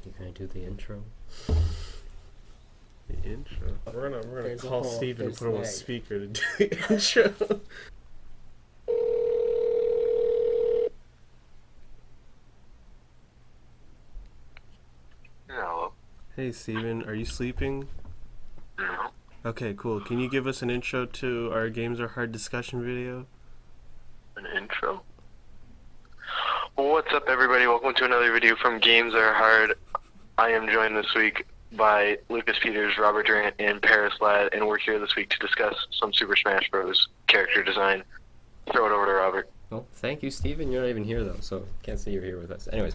You gonna do the intro? The intro. We're gonna call Steven and put him on lag. speaker to do the intro. No. Hey Steven, are you sleeping? No. Okay, cool. Can you give us an intro to our Games Are Hard discussion video? An intro? What's up, everybody? Welcome to another video from Games Are Hard. I am joined this week by Lucas Peters, Robert Durant, and Paris Ladd, and we're here this week to discuss some Super Smash Bros. Character design. Throw it over to Robert. Well, thank you, Steven. You're not even here, though, so can't say you're here with us. Anyways,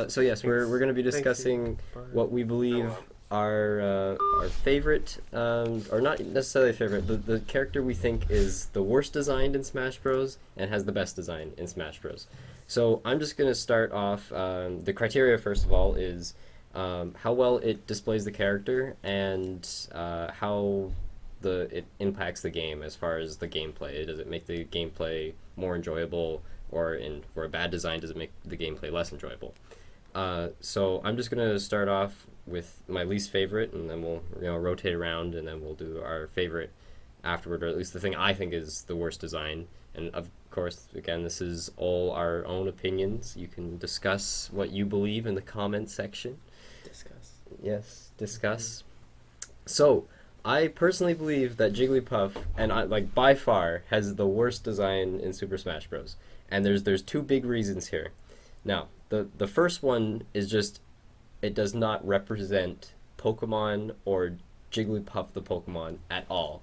so yes, we're going to be discussing what we believe our favorite, or not necessarily favorite, the character we think is the worst designed in Smash Bros. And has the best design in Smash Bros. So I'm just going to start off, the criteria, first of all, is how well it displays the character and how it impacts the game as far as the gameplay. Does it make the gameplay more enjoyable, or for a bad design, does it make the gameplay less enjoyable? So I'm just going to start off with my least favorite, and then we'll rotate around, and then we'll do our favorite afterward, or at least the thing I think is the worst design. And of course, again, this is all our own opinions. You can discuss what you believe in the comment section. Discuss. Yes, discuss. So, I personally believe that Jigglypuff, and by far, has the worst design in Super Smash Bros. And there's two big reasons here. Now, the first one is just, it does not represent Pokemon or Jigglypuff the Pokemon at all.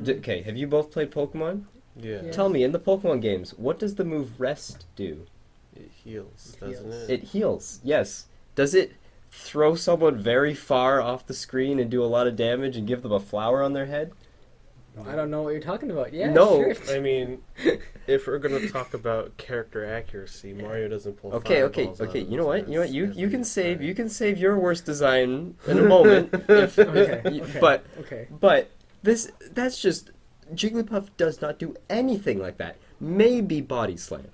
Okay, have you both played Pokemon? Yeah. Tell me, in the Pokemon games, what does the move Rest do? It heals, doesn't heals. it? It heals, yes. Does it throw someone very far off the screen and do a lot of damage and give them a flower on their head? I don't know what you're talking about. Yeah, No. sure. I mean, if we're gonna talk about character accuracy, Mario doesn't pull Okay. fireballs out of You know his what? ass You every can save time. you can save your worst design in a moment. Okay. But that's just, Jigglypuff does not do anything like that. Maybe Body Slam.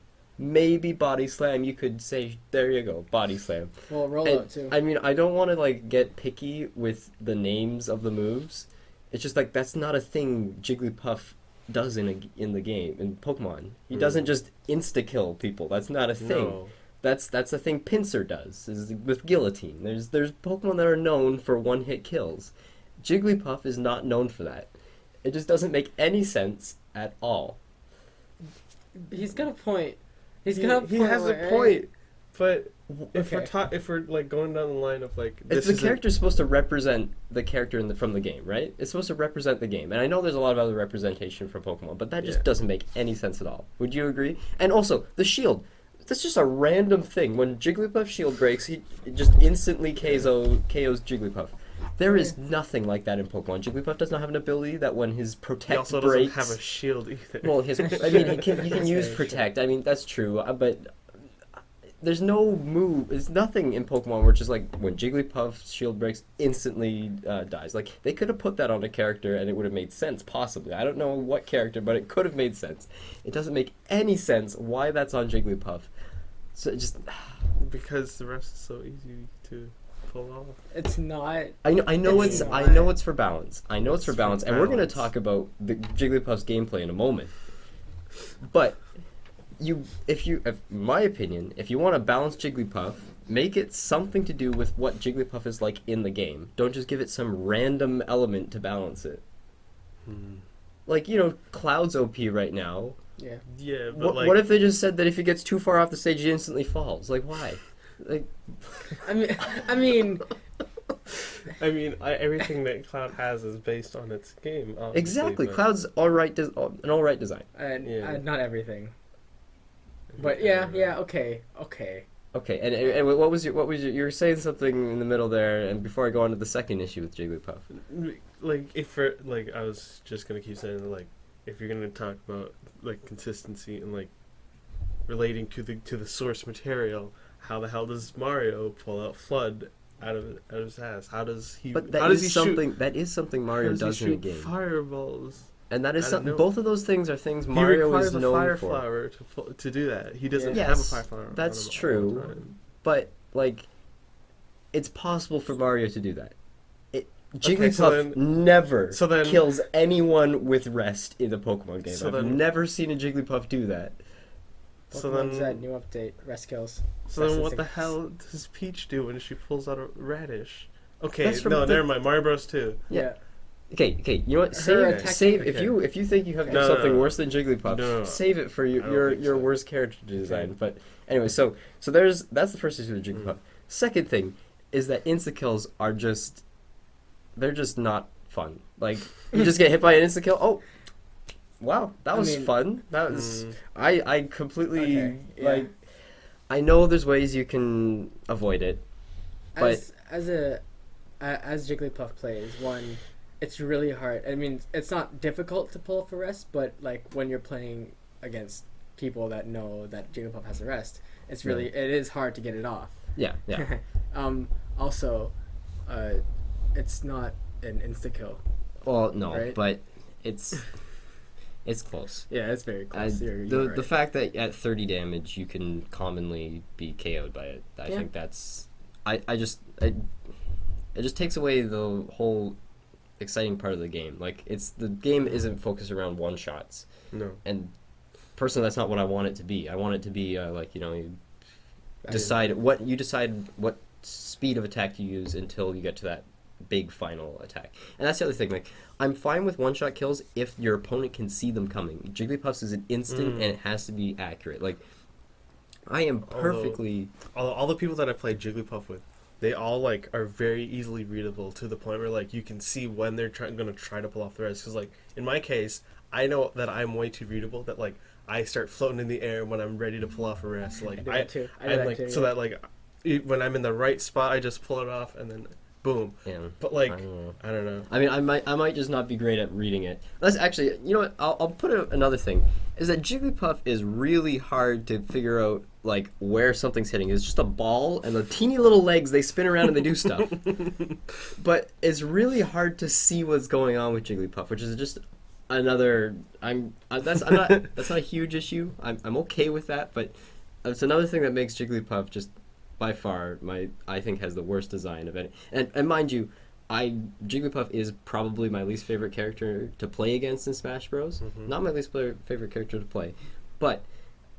You could say, there you go, Body Slam. Well, roll And, out too. I mean, I don't want to get picky with the names of the moves. It's just that's not a thing Jigglypuff does in the game in Pokemon. He doesn't just insta kill people. That's not a thing. No. That's the thing Pinsir does is with Guillotine. There's Pokemon that are known for one-hit kills. Jigglypuff is not known for that. It just doesn't make any sense at all. He's got a point. He has a point, but if Okay. if we're going down the line of It's the character's supposed to represent the character from the game, right? It's supposed to represent the game. And I know there's a lot of other representation for Pokemon, but that just doesn't make any sense at all. Would you agree? And also, the shield. That's just a random thing. When Jigglypuff's shield breaks, he just instantly KOs Jigglypuff. There is nothing like that in Pokemon. Jigglypuff does not have an ability that when his Protect he also breaks... doesn't have a shield either. Well, he can use very Protect. I mean, that's true, but there's no move. There's nothing in Pokemon where it's just when Jigglypuff's shield breaks, instantly dies. They could have put that on a character and it would have made sense, possibly. I don't know what character, but it could have made sense. It doesn't make any sense why that's on Jigglypuff. So just... Because the rest is so easy to pull off. It's not. I know It's it's for balance. And we're for going to balance. talk about the Jigglypuff's gameplay in a moment. But in my opinion, if you want to balance Jigglypuff, make it something to do with what Jigglypuff is like in the game. Don't just give it some random element to balance it. Cloud's OP right now. Yeah. Yeah, but What if they just said that if he gets too far off the stage, he instantly falls? Why? I mean. everything that Cloud has is based on its game. Obviously, Exactly. but- Cloud's an all right design. Not everything. But yeah. Okay. Okay, and what was your you were saying something in the middle there, and before I go on to the second issue with Jigglypuff. I was just gonna keep saying if you're gonna talk about consistency and relating to the source material, how the hell does Mario pull out Flood out of his ass? How does he? But how does he that is something Mario does in a game. Fireballs. And that is I don't know. both of those things are things He Mario requires is a known fire for. flower to do that. He doesn't Yes, have a fire flower. that's on him all true. the time. But it's possible for Mario to do that. Okay, Jigglypuff never so then- kills anyone with rest in the Pokemon game. So I've then- never seen a Jigglypuff do that. So Pokemon's then- that new update, rest kills. So then, Rest what the instincts. hell does Peach do when she pulls out a radish? Okay, That's from no, the- never mind. Mario Bros. 2. Yeah. Okay, you know what? Her Save, attacking- save. okay. If you think you have No, something no. worse than Jigglypuff, No. save it for I don't your think so. worst character design. Okay. But anyway, so that's the first issue with Jigglypuff. Second thing is that insta kills are just they're just not fun. Like you just get hit by an insta kill. Oh, wow, that was fun. That was I completely Okay, yeah. like. I know there's ways you can avoid it. But- As Jigglypuff plays, one, it's really hard. I mean, it's not difficult to pull off a rest, but like when you're playing against people that know that Jigglypuff has a rest, it's really it is hard to get it off. Yeah. Also, it's not an insta kill. Well, no, Right? but it's close. Yeah, it's very close. You're the right. fact that at 30 damage you can commonly be KO'd by it, I Yeah. think that's it just takes away the whole exciting part of the game. Like the game isn't focused around one shots, No. and personally that's not what I want it to be. I want it to be like you decide what speed of attack you use until you get to that big final attack. And that's the other thing, like I'm fine with one-shot kills if your opponent can see them coming. Jigglypuff's is an instant and it has to be accurate. Like I am perfectly All the people that I played Jigglypuff with, they all like are very easily readable to the point where like you can see when they're going to try to pull off the rest. Because like in my case, I know that I'm way too readable that like I start floating in the air when I'm ready to pull off a rest. Like I do that too. I do and that like too, so yeah. that like when I'm in the right spot, I just pull it off and then boom. yeah. But like I don't know. I don't know. I mean, I might just not be great at reading it. That's actually, you know what? I'll put another thing is that Jigglypuff is really hard to figure out like where something's hitting. It's just a ball and the teeny little legs. They spin around and they do stuff. But it's really hard to see what's going on with Jigglypuff, which is just another. That's not a huge issue. I'm okay with that, but it's another thing that makes Jigglypuff just by far I think has the worst design of any. And mind you, Jigglypuff is probably my least favorite character to play against in Smash Bros. Not my least favorite character to play, but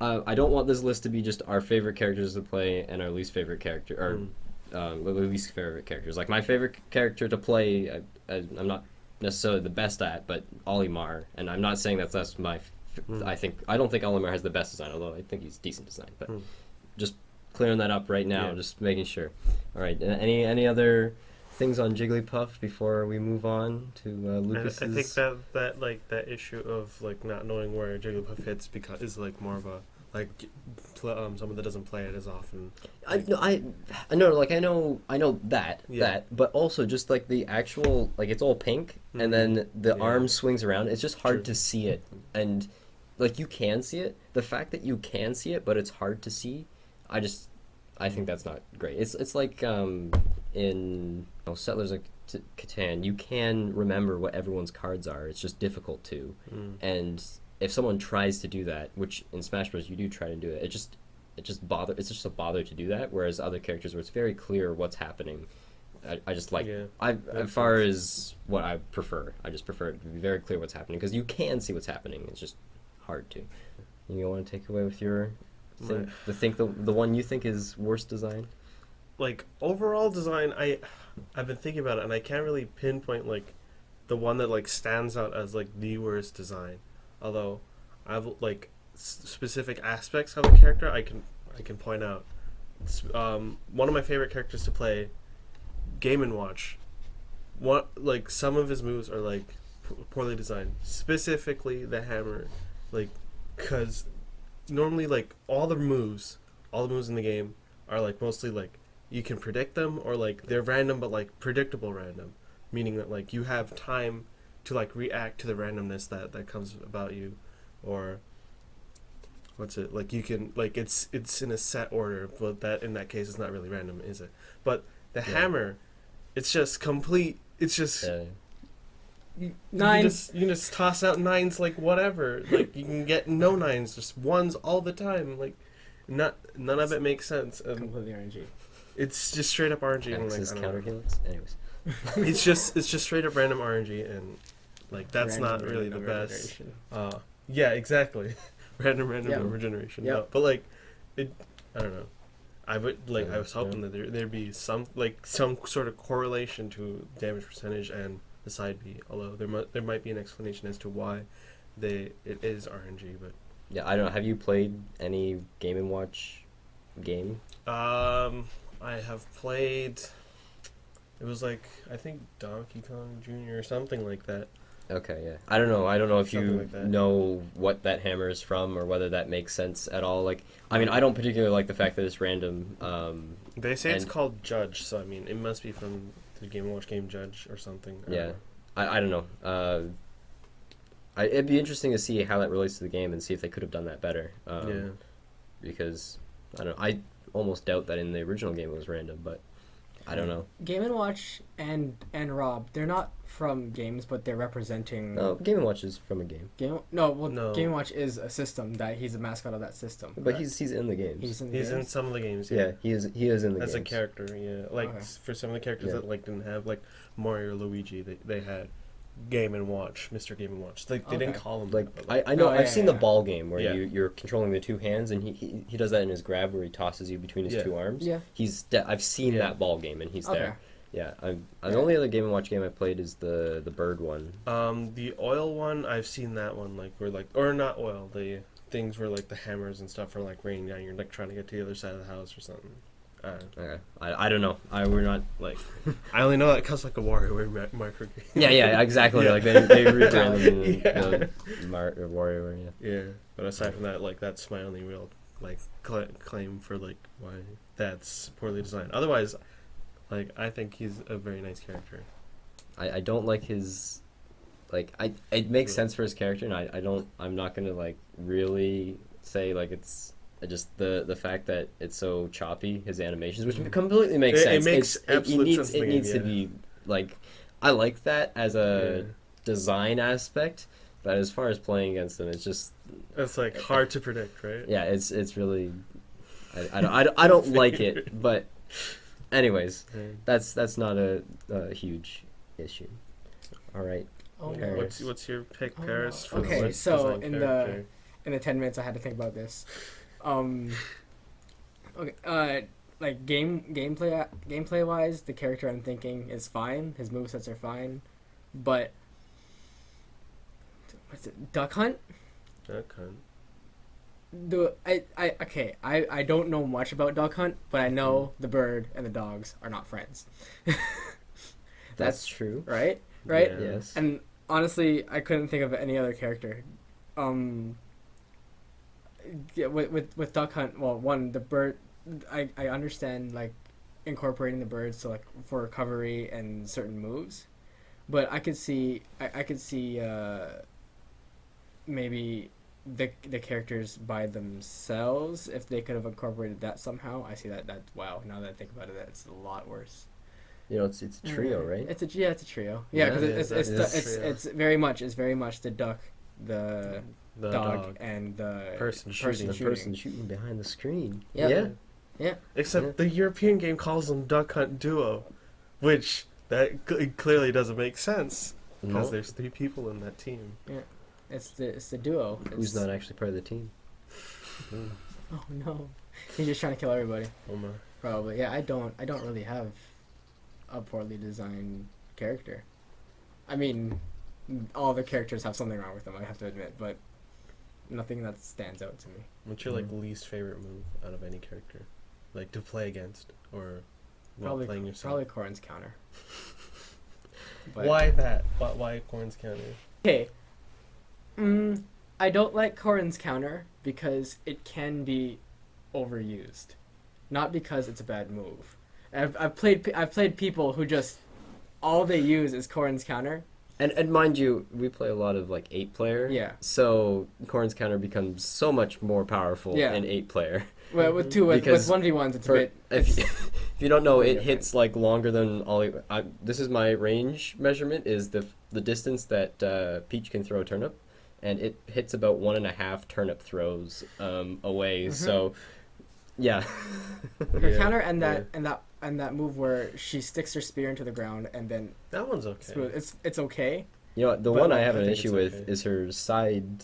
I don't want this list to be just our favorite characters to play and our least favorite character, or least favorite characters. Like my favorite character to play, I'm not necessarily the best at, but Olimar, and I'm not saying that's my. I don't think Olimar has the best design, although I think he's decent design. But just clearing that up right now, just making sure. All right, any other things on Jigglypuff before we move on to Lucas's? I think that issue of like not knowing where Jigglypuff hits because is like more of a like someone that doesn't play it as often. I know that, but also just like the actual like it's all pink and then the arm swings around. It's just hard to see it, and like you can see it. The fact that you can see it, but it's hard to see. I think that's not great. It's like in Settlers of Catan, you can remember what everyone's cards are. It's just difficult to, and if someone tries to do that, which in Smash Bros you do try to do it, it's just a bother to do that. Whereas other characters where it's very clear what's happening, I just like as far as what I prefer. I just prefer it to be very clear what's happening because you can see what's happening. It's just hard to. You want to take away with your thing, the one you think is worst design? Like overall design, I've been thinking about it and I can't really pinpoint like the one that like stands out as like the worst design. Although I've like specific aspects of the character I can point out. One of my favorite characters to play, Game & Watch. Like some of his moves are like poorly designed. Specifically the hammer, like because normally like all the moves in the game are like mostly like you can predict them or like they're random but like predictable random, meaning that like you have time to like react to the randomness that comes about you, or what's it like you can like it's in a set order, but that in that case it's not really random, is it? But the hammer, it's just complete. It's just you can just toss out nines like whatever. Like you can get no nines, just ones all the time. Like none of it makes sense. Completely RNG. It's just straight up RNG. And, like, Axis I don't counter know. helix. Anyways. It's just straight up random RNG, and like that's not really the Random best. regeneration. Yeah, exactly. random Yep. regeneration. Yep. No, but like, it. I don't know. I would I Yeah, was hoping that there'd be some sort of correlation to damage percentage and the side B. Although there might be an explanation as to why it is RNG, but. Yeah, I don't know. Have you played any Game and Watch game? I have played. It was like I think Donkey Kong Jr. or something like that. Okay, yeah. I don't know. I don't know if Something you like that. know what that hammer is from or whether that makes sense at all. Like, I mean, I don't particularly like the fact that it's random. They say it's And- called Judge, so I mean it must be from the Game & Watch game Judge or something. I don't Yeah. know. I don't know. It'd be interesting to see how that relates to the game and see if they could have done that better. Yeah. Because I don't know. I almost doubt that in the original game it was random, but I don't know. Game and Watch and Rob, they're not from games, but they're representing. No, Game and Watch is from a game, No, No. Game and Watch is a system that he's a mascot of that system. but correct? he's in the games. he's in the He's in games? some of the games. yeah, he is in the As games. a character, yeah. Like Okay. for some of the characters Yeah. that like didn't have like Mario or Luigi, they had Game & Watch, Mr. Game & Watch. They didn't Okay. call him Like that, but, I know No, I've yeah, seen yeah. the ball game where Yeah. you're controlling the two hands and he does that in his grab where he tosses you between his Yeah. two arms. Yeah. I've seen Yeah. that ball game and he's Okay. there. Yeah, the Yeah. only other Game and Watch game I played is the bird one. the oil one, I've seen that one, like where like or not oil, the things where like the hammers and stuff are like raining down. You're like trying to get to the other side of the house or something. Okay, I don't know. We're not. Like, I only know that because like a WarioWare micro game. Yeah, exactly. Yeah. Like they rebranded Yeah. the Warrior. Yeah. Yeah, but aside from that, like that's my only real like claim for like why that's poorly designed. Otherwise, like I think he's a very nice character. I don't like his, like it makes sense for his character, and I'm not gonna like really say like it's just the fact that it's so choppy, his animations, which completely makes It sense. makes absolute needs sense in it the needs game, to be like, I like that as a design aspect, but as far as playing against him, it's just It's like hard to predict, right? yeah, it's really I don't like it, but anyways, that's not a huge issue. All right. Oh, Yeah. no. What's your pick, Oh, Paris? no. For Okay, the least so designed in character? in the 10 minutes I had to think about this. Okay, like gameplay wise, the character I'm thinking is fine. His movesets are fine, but what's it? Duck Hunt? Okay. I don't know much about Duck Hunt, but I know the bird and the dogs are not friends. That's true. Right? Right? Yeah. Yes. And honestly, I couldn't think of any other character. Yeah, with Duck Hunt, well, one, the bird, I understand like incorporating the birds to like for recovery and certain moves, but I could see maybe the characters by themselves, if they could have incorporated that somehow. I see that wow. Now that I think about it, that's a lot worse. You know, it's a trio, right? It's a trio. Yeah, because Yeah, it's very much the duck, the The dog, and the Person The shooting. person shooting behind the screen. Yeah. Yeah. Except Yeah. the European game calls them Duck Hunt Duo, which that clearly doesn't make sense because No. there's 3 people in that team. It's the duo. Who's not actually part of the team? Oh no, he's just trying to kill everybody. Oh my. Probably. Yeah, I don't really have a poorly designed character. I mean, all the characters have something wrong with them, I have to admit, but nothing that stands out to me. What's your like least favorite move out of any character, like to play against or while playing yourself? Probably Corrin's counter. But- Why that? Why Corn's counter? Okay. I don't like Corrin's counter because it can be overused, not because it's a bad move. I've played people who just all they use is Corrin's counter. And mind you, we play a lot of like 8-player. Yeah. So Corn's counter becomes so much more powerful Yeah. in 8-player. Well, with 1v1s, it's a bit. If you don't know, it different. hits like longer than all. This is my range measurement: is the distance that Peach can throw a turnip, and it hits about 1.5 turnip throws away. Mhm. So, yeah. Her Yeah, counter and yeah. that and that move where she sticks her spear into the ground and then That one's okay. smooth. It's okay. You know, the But, one like, I have I an think issue it's with okay. is her Side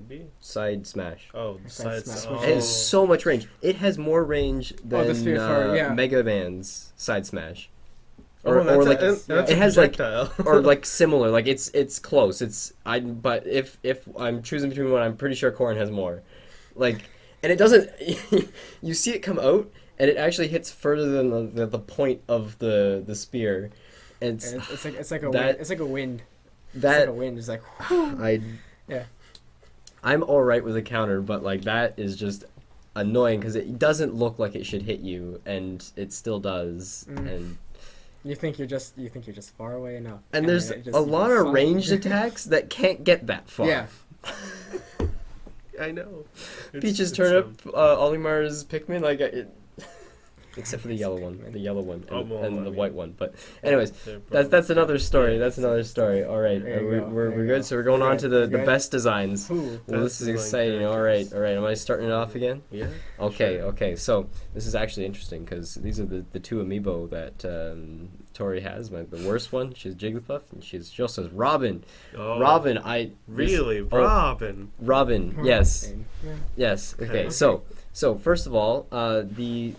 B? side smash. Oh, Her side sides. smash, Oh. which It has so much range. It has more range than the spear for- yeah. Mega Man's side smash. Oh, that's like that's it a has like projectile. or like similar. Like it's close. But if I'm choosing between one, I'm pretty sure Corrin has more. Like, and it doesn't. You see it come out, and it actually hits further than the point of the spear. And And it's like a that- wind. It's like a wind. It's that like a wind. It's like I yeah. I'm all right with a counter, but like that is just annoying because it doesn't look like it should hit you, and it still does. Mm. You think you're just far away enough. And there's then it just- a lot it's of fine. ranged attacks that can't get that far. Yeah. I know. Peach's It's, turnip, Olimar's Pikmin, like except for the yellow one, and, Oh, well, and I the mean- white one. But anyways, they're that's another both- story. yeah, That's another story. All right, There you go, we're there you good. go. So we're going on to the Good. best designs. Ooh. Well, this Best is design exciting. All right, Am I starting it off again? Yeah. Okay, Sure. okay. So this is actually interesting because these are the two amiibo that Tori has. The worst one, she's Jigglypuff, and she also has Robin. Oh, Robin, Really, oh, Robin. Robin, yes, Yeah. yes. Okay, Okay. so first of all, the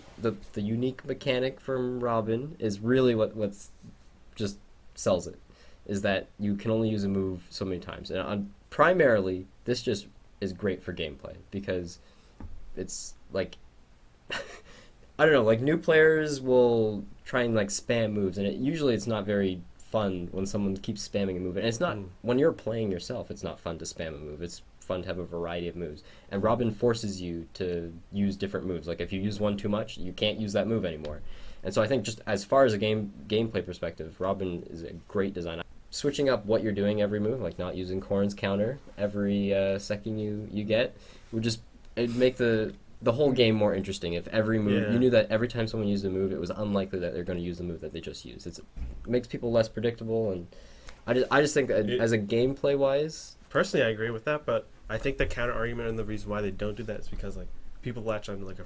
unique mechanic from Robin is really what's just sells it, is that you can only use a move so many times, and primarily this just is great for gameplay because it's like I don't know, like new players will try and like spam moves, and usually it's not very fun when someone keeps spamming a move, and it's not when you're playing yourself. It's not fun to spam a move. It's fun to have a variety of moves, and Robin forces you to use different moves. Like if you use one too much, you can't use that move anymore. And so I think just as far as a gameplay perspective, Robin is a great design. Switching up what you're doing every move, like not using Corrin's counter every second you get, it'd make the whole game more interesting if every move Yeah. you knew that every time someone used a move, it was unlikely that they're going to use the move that they just used. It makes people less predictable, and I just think that as a gameplay wise, Personally, I agree with that, but I think the counter argument and the reason why they don't do that is because like people latch on to like a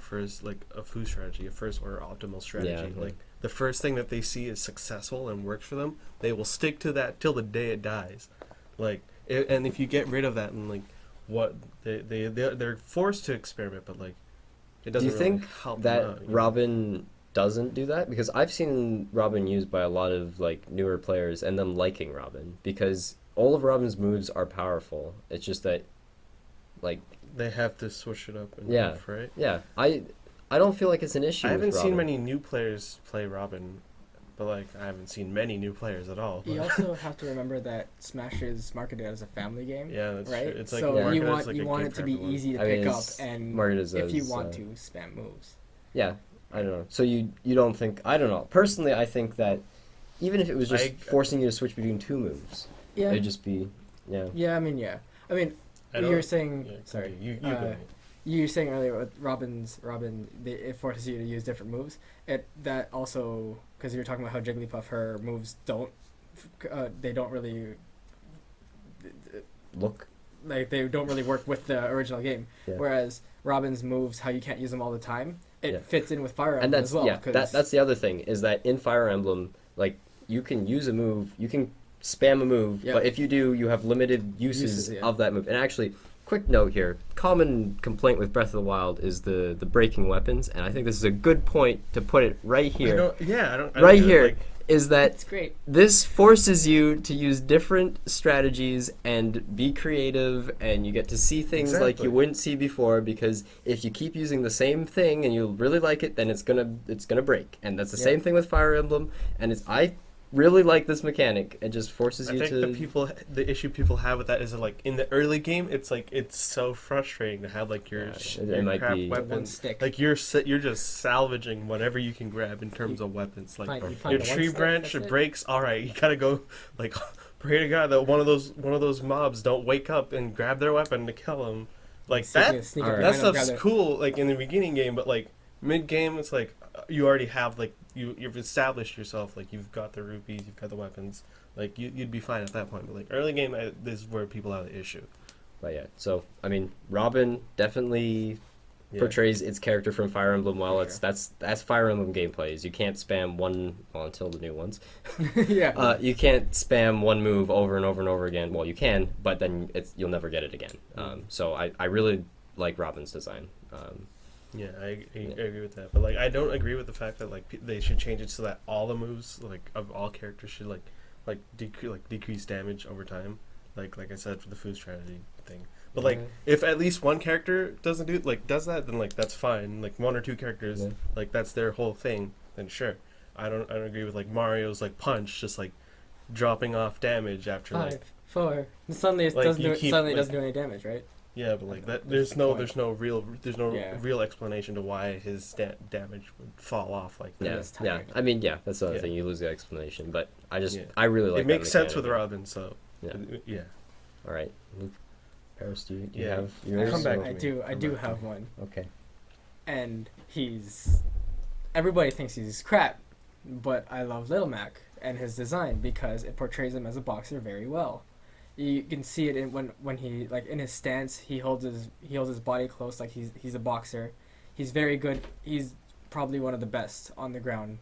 food strategy, a first order optimal strategy. Yeah. Like the first thing that they see is successful and works for them, they will stick to that till the day it dies. Like, and if you get rid of that and like what they're forced to experiment, but like it do doesn't. you really think help that them out, you know? Robin doesn't do that? Because I've seen Robin used by a lot of like newer players and them liking Robin because all of Robin's moves are powerful. It's just that like They have to switch it up. Yeah. Enough, right? yeah, I don't feel like it's an issue. I haven't with seen Robin. many new players play Robin, but like I haven't seen many new players at all. You but- also have to remember that Smash is marketed as a family game. Yeah, that's right. true. It's like so yeah. you marketed as, want like, you a want game it to for be everyone. easy to I mean, pick up, it's and marketed if you as, want to spam moves. Yeah, I don't know. So you don't think? I don't know. Personally, I think that even if it was just forcing you to switch between two moves, Yeah. it'd just be yeah. Yeah. I mean, yeah. I mean, I you don't- were saying. yeah, Sorry. You go uh, ahead. You were saying earlier with Robin, it forces you to use different moves. That also, because you were talking about how Jigglypuff, her moves they don't really, Look, they don't really work with the original game. Yeah. Whereas Robin's moves, how you can't use them all the time, it Yeah. fits in with Fire Emblem and that's as well. yeah. 'cause- That's the other thing is that in Fire Emblem, like you can use a move, you can spam a move, Yeah. but if you do, you have limited uses yeah. of that move. And actually, quick note here: common complaint with Breath of the Wild is the breaking weapons, and I think this is a good point to put it right here. I don't Right get it, here like, is that It's great. this forces you to use different strategies and be creative, and you get to see things like Exactly. you wouldn't see before, because if you keep using the same thing and you really like it, then it's gonna break. And that's the Yeah. same thing with Fire Emblem, and I really like this mechanic. It just forces I you think to the issue people have with that is that, like in the early game, it's so frustrating to have like your, Yeah, sh- it your might crap be- One weapons. stick. Like you're just salvaging whatever you can grab in terms of weapons. Like Fine, you your find the one tree stick, branch that's it. breaks. All right, you gotta go. Like pray to God that one of those mobs don't wake up and grab their weapon to kill them. Like Sneak up Alright. that behind them, grab stuff's their- cool. Like in the beginning game, but like mid game, it's like you already have like you've established yourself. Like you've got the rupees, you've got the weapons. Like you'd be fine at that point. But like early game, this is where people have the issue. But yeah, so I mean, Robin definitely portrays its character from Fire Emblem well. For It's that's Fire Emblem gameplays. You can't spam one until the new ones. Yeah. You can't spam one move over and over and over again. Well, you can, but then you'll never get it again. So I really like Robin's design. Yeah, I agree with that. But like, I don't agree with the fact that like they should change it so that all the moves like of all characters should decrease damage over time. Like I said for the food strategy thing. But like, if at least one character does that, then like that's fine. Like one or two characters, like that's their whole thing. Then sure. I don't agree with like Mario's like punch just like dropping off damage after 5, like 4. Suddenly it like, doesn't you do, keep, suddenly it like- doesn't do any damage, right? yeah, but like that That's the there's no Yeah. real explanation to why his damage would fall off like that. Yeah, it's yeah. tired. I mean, yeah, that's the other Yeah. thing. You lose the explanation, but I Yeah. really like. It makes that sense with mechanic. Robin, so Yeah. yeah. All right, Luke, Paris, do you Yeah. have Come yours? back or- to I me. do. I Come do back to have me. one, Okay. and everybody thinks he's crap, but I love Little Mac and his design because it portrays him as a boxer very well. You can see it when he like in his stance, he holds his body close like he's a boxer. He's very good. He's probably one of the best on the ground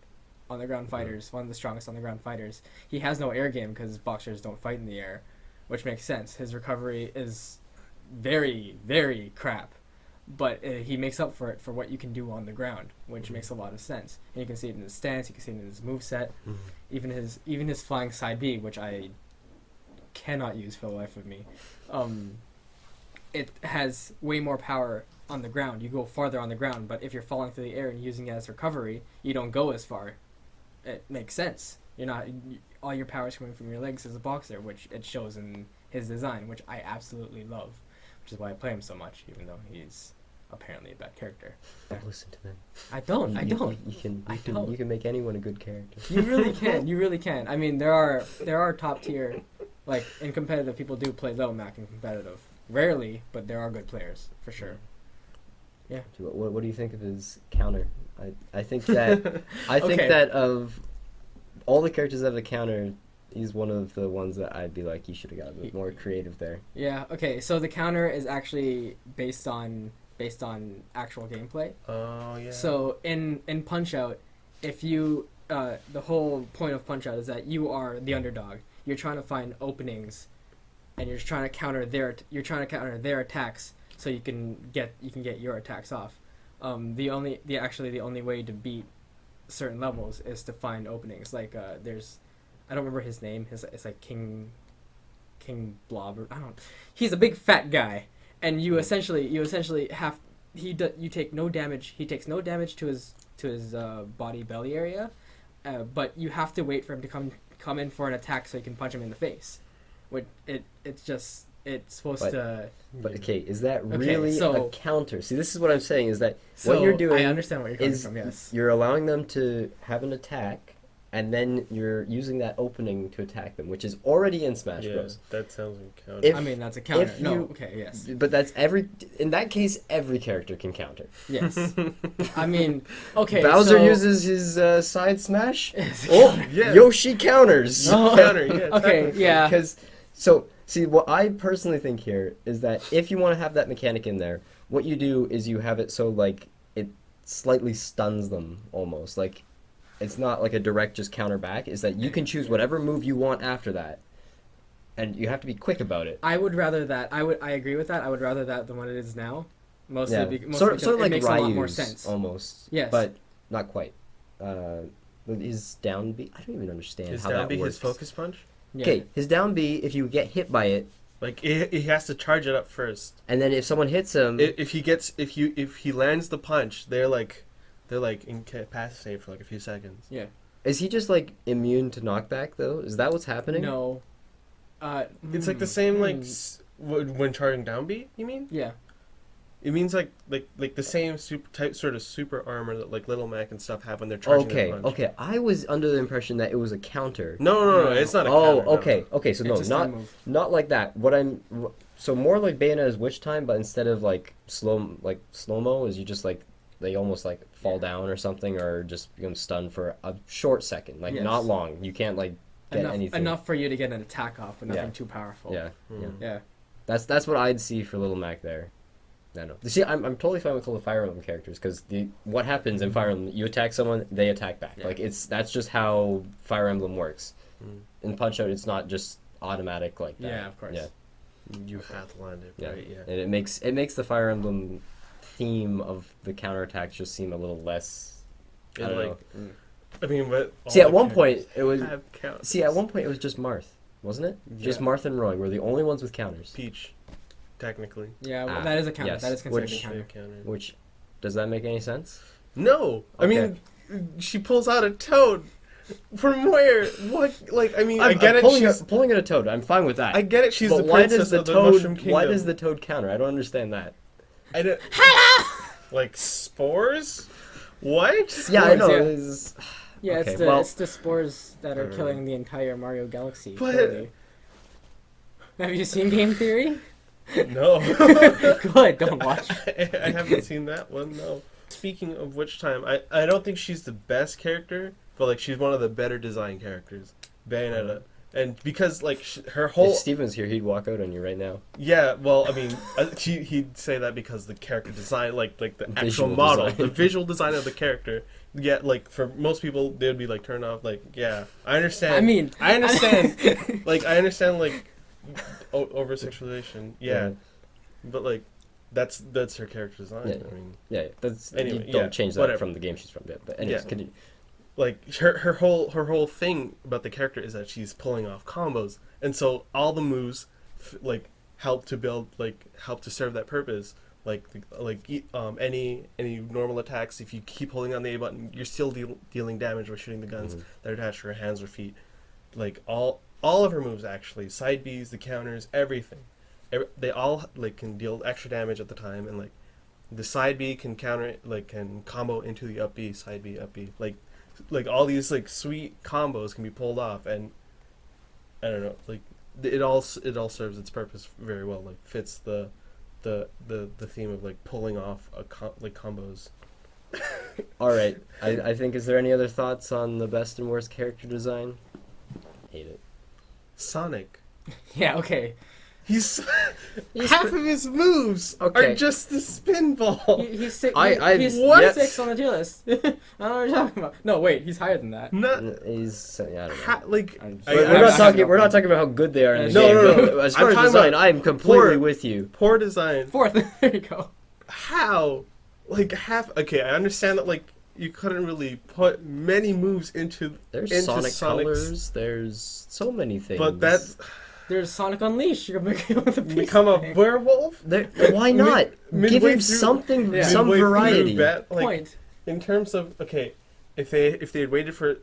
fighters, one of the strongest on the ground fighters. He has no air game because boxers don't fight in the air, which makes sense. His recovery is very, very crap, but he makes up for it for what you can do on the ground, which makes a lot of sense. And you can see it in his stance, you can see it in his moveset, even his flying side B, which I cannot use for the life of me. It has way more power on the ground. You go farther on the ground, but if you're falling through the air and using it as recovery, you don't go as far. It makes sense. You're not all your power is coming from your legs as a boxer, which it shows in his design, which I absolutely love, which is why I play him so much, even though he's apparently a bad character. Don't listen to them. I don't. You can make anyone a good character. You really can. You really can. I mean, there are top tier, like in competitive, people do play Little Mac in competitive. Rarely, but there are good players for sure. Yeah. What do you think of his counter? I think that Okay. that of all the characters that have a counter, he's one of the ones that I'd be like, you should have got a bit more creative there. Yeah. Okay. So the counter is actually based on actual gameplay. Oh yeah. So in Punch Out, if you the whole point of Punch Out is that you are the underdog. You're trying to find openings, and you're trying to counter their attacks, so you can get your attacks off. The only way to beat certain levels is to find openings. Like there's, I don't remember his name. It's like King Blob. Or, I don't. He's a big fat guy, and you essentially have you take no damage. He takes no damage to his body belly area, but you have to wait for him to come in for an attack so you can punch him in the face. It's supposed to. But okay, is that Okay, really so- a counter? See, this is what I'm saying is that So what you're doing I understand what you're coming is from. Yes. you're allowing them to have an attack, and then you're using that opening to attack them, which is already in Smash yeah, Bros. that sounds like counter. If- I mean that's a counter. if No. you- Okay. Yes. But in that case, every character can counter. Yes. I mean. Okay. Bowser so, uses his side smash. It's a Oh, counter. Yeah. Yoshi counters. Oh. Counter, yeah. Okay. technically. Yeah. Because see, what I personally think here is that if you want to have that mechanic in there, what you do is you have it so like it slightly stuns them almost. Like it's not like a direct just counter back. Is that you can choose whatever move you want after that, and you have to be quick about it. I would rather that. I agree with that. I would rather that than what it is now. Mostly, Yeah, mostly sort because of it like makes a lot more Ryu's sense. almost. Yes. but not quite. His down B, I don't even understand His how down that B, works. his focus punch. Yeah. Okay, his down B, if you get hit by it, Like he has to charge it up first. and then if someone hits him, If he lands the punch, they're like incapacitated for like a few seconds. Yeah. is he just like immune to knockback though? Is that what's happening? No. It's like the same like when charging down B. You mean? Yeah. It means like the same sort of super armor that like Little Mac and stuff have when they're charging Okay, their punch. okay. I was under the impression that it was a counter. No, it's not a counter. no. Okay. So no, It's a stun move. not like that. So more like Bayonetta's Witch Time, but instead of like slow mo, is you just like they almost like fall down or something, or just become stunned for a short second, like Yes. not long. You can't like get anything. Enough for you to get an attack off, but nothing Yeah. too powerful. Yeah, Mm. yeah. Yeah. That's what I'd see for Little Mac there. I know. See, I'm totally fine with all the Fire Emblem characters because what happens in Fire Emblem, you attack someone, they attack back. Yeah. Like that's just how Fire Emblem works. Mm. In Punch Out, it's not just automatic like that. Yeah, of course. Yeah, You have to land it, yeah. right? Yeah. And it makes the Fire Emblem theme of the counterattacks just seem a little less. I And don't like, know. I mean, but See, at one point it was. have counters. See, at one point it was just Marth, wasn't it? Just Yeah. Marth and Roy were the only ones with counters. Peach, technically. Yeah, Ah, that is a counter. yes. That is considered Which- a counter. Counter. Which, does that make any sense? No, I Okay. mean, she pulls out a toad. From where? What? Like, I mean, I get it. Pulling at a toad. I'm fine with that. I get it. She's but the why princess does the of the Mushroom toad? Kingdom. Why does the toad counter? I don't understand that. I don't. Like spores? What? Yeah, I know. yeah. it's- Yeah, Okay, it's the spores that are killing the entire Mario Galaxy. But- clearly. Have you seen Game Theory? No. Good, don't watch. I haven't seen that one. No. Speaking of which time, I don't think she's the best character, but like she's one of the better design characters. Bayonetta. And because like her whole If Steven's here, he'd walk out on you right now. yeah, well, I mean, he'd say that because the character design, like the actual Visual model, design. the visual design of the character. Yeah, like for most people, they would be like turned off. Like, yeah, I understand. I mean, I understand. Like, I understand like over sexualization. Yeah, but like that's her character design. Yeah. I mean, Yeah, that's Anyway, you don't yeah, change that whatever. from the game she's from. But anyways, Yeah. continue. like her whole thing about the character is that she's pulling off combos, and so all the moves like help to serve that purpose. Any normal attacks, if you keep holding on the A button, you're still dealing damage by shooting the guns that are attached to her hands or feet. Like all of her moves, actually, side Bs, the counters, everything, they all like can deal extra damage at the time, and like the side B can counter can combo into the up B, side B, up B, like all these like sweet combos can be pulled off, and I don't know, like it all serves its purpose very well. Like fits the theme of like pulling off combos. All right, I think. Is there any other thoughts on the best and worst character design? Hate it. Sonic. yeah, okay. He's half of his moves Okay. are just the spin ball. He's six. He's what? Six on the tier list. I don't know what you're talking about. No, wait, he's higher than that. Not He's I don't know. I'm- I- We're I'm not not talking. We're not talking about how good they are in the No, game. no. As I'm far as talking design, about I'm completely poor- with you. poor design. Fourth. There you go. How? Like half. Okay, I understand that like you couldn't really put many moves into There's Sonic Sonic's- colors. There's so many things. but that's There's Sonic Unleashed. You're gonna with a become a werewolf. Why not? Mid- Give midway him through- something, Yeah. some Midway through variety. like, point. in terms of okay, if they had waited for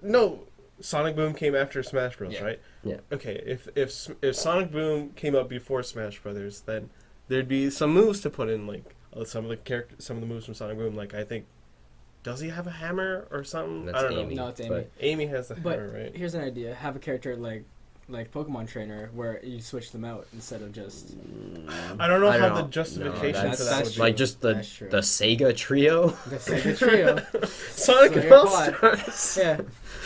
Sonic Boom came after Smash Bros, Yeah. right? Yeah. Okay, if Sonic Boom came up before Smash Brothers, then there'd be some moves to put in, like some of the moves from Sonic Boom. Like I think, does he have a hammer or something? That's I don't Amy. know. No, it's Amy. But- Amy has the But hammer, right? here's an idea: have a character like Pokemon Trainer, where you switch them out instead of just. I don't know I how don't the know. justification No, for that that's would be. like just the That's true. Sega trio. The Sega Trio. Sonic So and you're All quad. Stars. Yeah.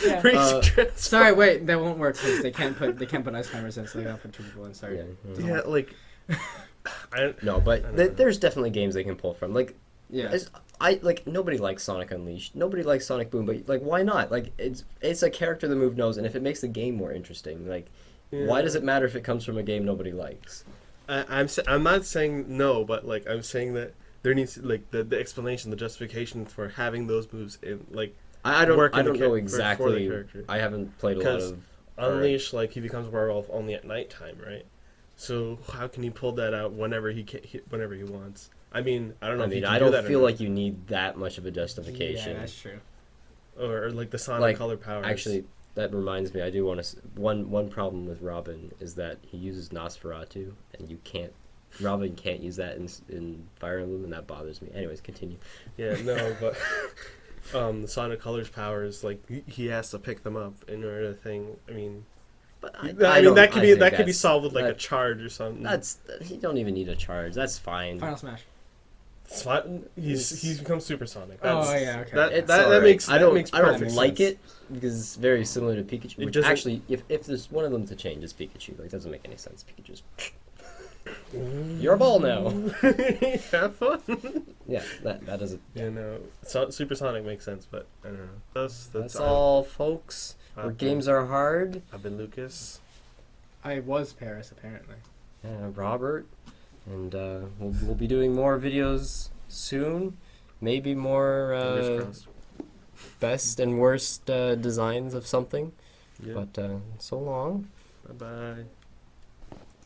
Yeah. Race Transform- Sorry, wait, that won't work because they can't put ice climbers in, so they gotta put two people in. Sorry. Yeah. Yeah, like. No, but I don't know. there's definitely games they can pull from. Like Yeah. nobody likes Sonic Unleashed. Nobody likes Sonic Boom, but like why not? Like it's a character the move knows, and if it makes the game more interesting, like why does it matter if it comes from a game nobody likes? I'm not saying no, but like I'm saying that there needs like the explanation, the justification for having those moves in like I don't work in the know for the exactly. character. I haven't played a lot 'Cause of Unleash. Like he becomes a werewolf only at nighttime, right? So how can he pull that out whenever whenever he wants? I mean, I don't know. I if he mean, can I do don't that or feel not. like you need that much of a justification. Yeah, that's true. or like the Sonic Like, color powers. Actually, that reminds me. I do want to. One problem with Robin is that he uses Nosferatu, and you can't. Robin can't use that in Fire Emblem, and that bothers me. Anyways, continue. Yeah, no, but the Sonic colors powers, like he has to pick them up in order to thing. I mean, But I mean don't- that could I be think that could be that's- solved with like a that- charge or something. He don't even need a charge. That's fine. Final Smash. It's fine. He's become supersonic. Oh, That's, yeah, okay. That It's that alright. makes I don't. that makes I don't perfect like sense. it because it's very similar to Pikachu. It Which doesn't- actually, if there's one of them to change, it's Pikachu. Like, it doesn't make any sense. Pikachu's. You're a ball now. Have fun. Yeah, that doesn't. Yeah, no. Supersonic makes sense, but I don't know. That's all, folks. Where games are hard. I've been Lucas. I was Paris, apparently. Robert, and we'll be doing more videos soon. Maybe more Fingers crossed. best and worst designs of something. Yeah. But so long. Bye bye.